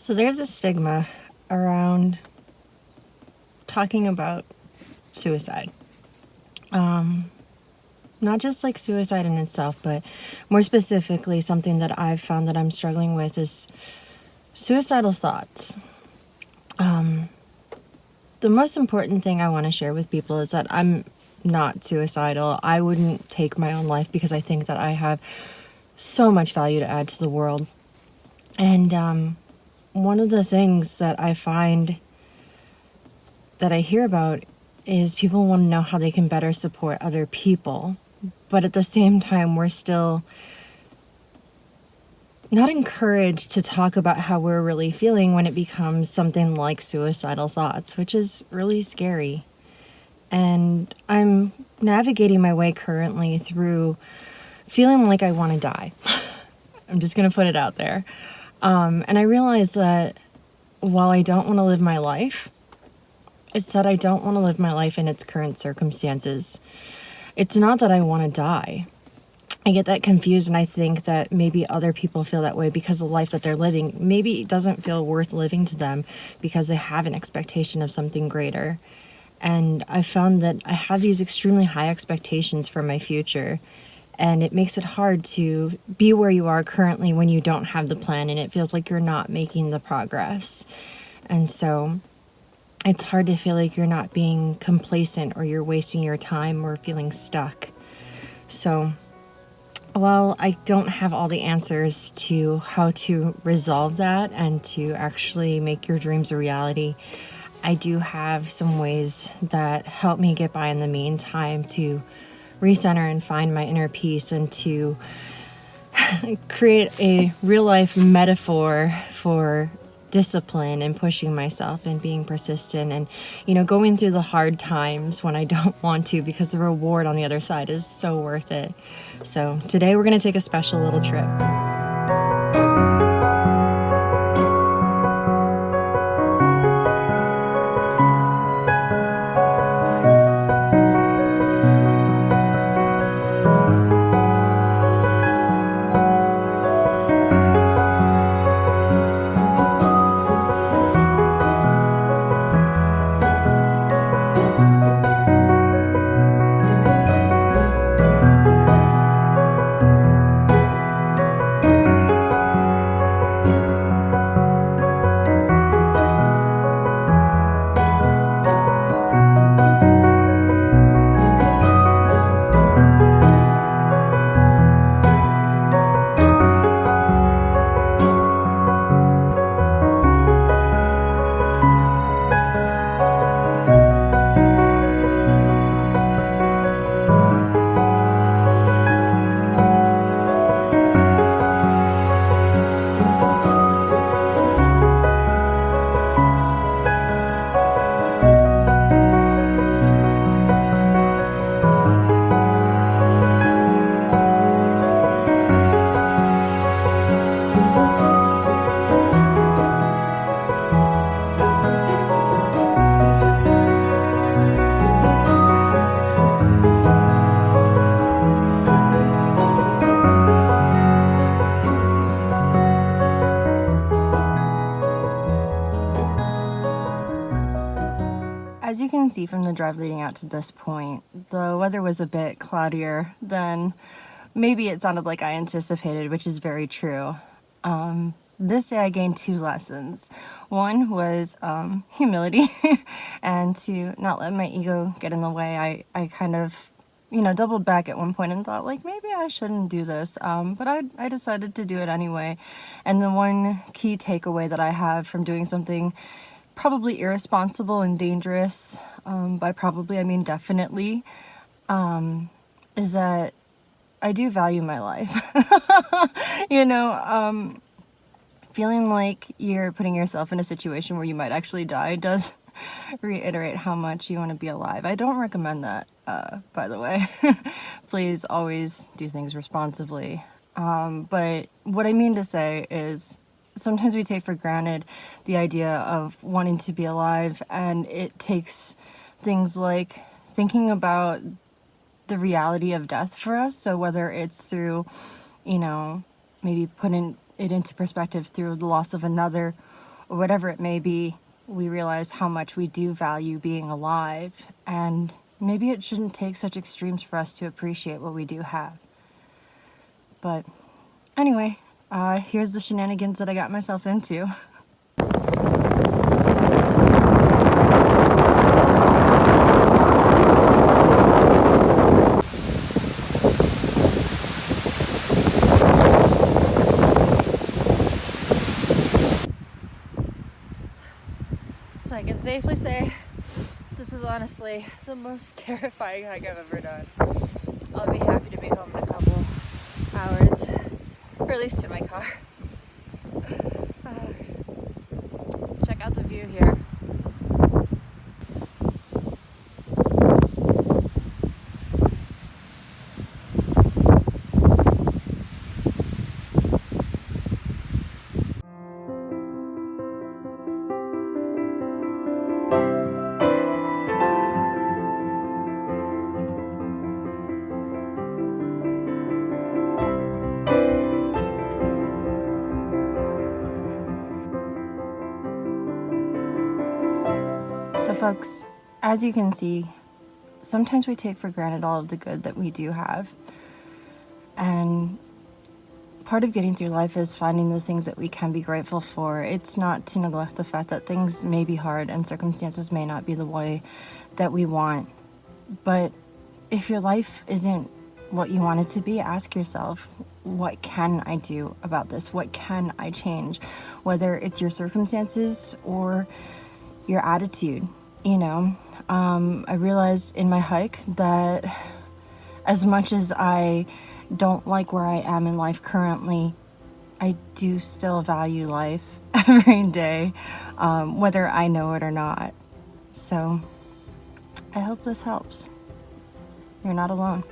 So there's a stigma around talking about suicide. Not just like suicide in itself, but more specifically, something that I've found that I'm struggling with is suicidal thoughts. The most important thing I want to share with people is that I'm not suicidal. I wouldn't take my own life because I think that I have so much value to add to the world. And one of the things that I find that I hear about is people want to know how they can better support other people. But at the same time, we're still not encouraged to talk about how we're really feeling when it becomes something like suicidal thoughts, which is really scary. And I'm navigating my way currently through feeling like I want to die. I'm just going to put it out there. And I realize that while I don't want to live my life, it's that I don't want to live my life in its current circumstances. It's not that I want to die. I get that confused, and I think that maybe other people feel that way because the life that they're living maybe doesn't feel worth living to them because they have an expectation of something greater. And I found that I have these extremely high expectations for my future, and it makes it hard to be where you are currently when you don't have the plan and it feels like you're not making the progress. And so it's hard to feel like you're not being complacent or you're wasting your time or feeling stuck. So while I don't have all the answers to how to resolve that and to actually make your dreams a reality, I do have some ways that help me get by in the meantime to recenter and find my inner peace and to create a real life metaphor for discipline and pushing myself and being persistent and, going through the hard times when I don't want to, because the reward on the other side is so worth it. So today we're going to take a special little trip. As you can see from the drive leading out to this point, the weather was a bit cloudier than maybe it sounded like I anticipated, which is very true. This day I gained 2 lessons. One was humility and to not let my ego get in the way. I kind of, doubled back at one point and thought, like, maybe I shouldn't do this. But I decided to do it anyway. And the one key takeaway that I have from doing something probably irresponsible and dangerous, by probably I mean definitely, is that I do value my life. Feeling like you're putting yourself in a situation where you might actually die does reiterate how much you want to be alive. I don't recommend that, by the way. Please always do things responsibly. But what I mean to say is sometimes we take for granted the idea of wanting to be alive, and it takes things like thinking about the reality of death for us. So whether it's through, maybe putting it into perspective through the loss of another, whatever it may be, we realize how much we do value being alive, and maybe it shouldn't take such extremes for us to appreciate what we do have. But anyway, here's the shenanigans that I got myself into. So I can safely say this is honestly the most terrifying hike I've ever done. I'll be happy to be home in a couple hours, or at least in my car. Check out the view here. So folks, as you can see, sometimes we take for granted all of the good that we do have. And part of getting through life is finding those things that we can be grateful for. It's not to neglect the fact that things may be hard and circumstances may not be the way that we want. But if your life isn't what you want it to be, ask yourself, what can I do about this? What can I change? Whether it's your circumstances or your attitude, I realized in my hike that as much as I don't like where I am in life currently, I do still value life every day, whether I know it or not. So I hope this helps. You're not alone.